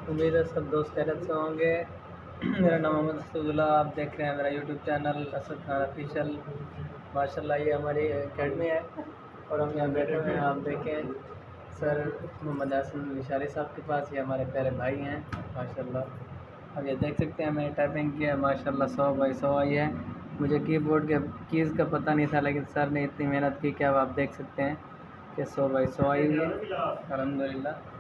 उम्मीद है सब दोस्त खैरियत से होंगे। मेरा नाम मोहम्मद असदुल्ला, आप देख रहे हैं मेरा YouTube channel Asad Khan official. माशाल्लाह ये हमारी एकेडमी है और हम यहाँ बैठे हुए हैं। आप देखें सर मोहम्मद हसन निशारी साहब के पास, ये हमारे प्यारे भाई हैं माशाल्लाह। अब ये देख सकते हैं मैंने टाइपिंग किया है माशाल्लाह 100 बाई 100 आई है। मुझे कीबोर्ड के कीज़ का पता नहीं था, लेकिन सर ने इतनी मेहनत की कि अब आप देख सकते हैं कि 100 बाई 100 आई हुई है अल्हम्दुलिल्लाह।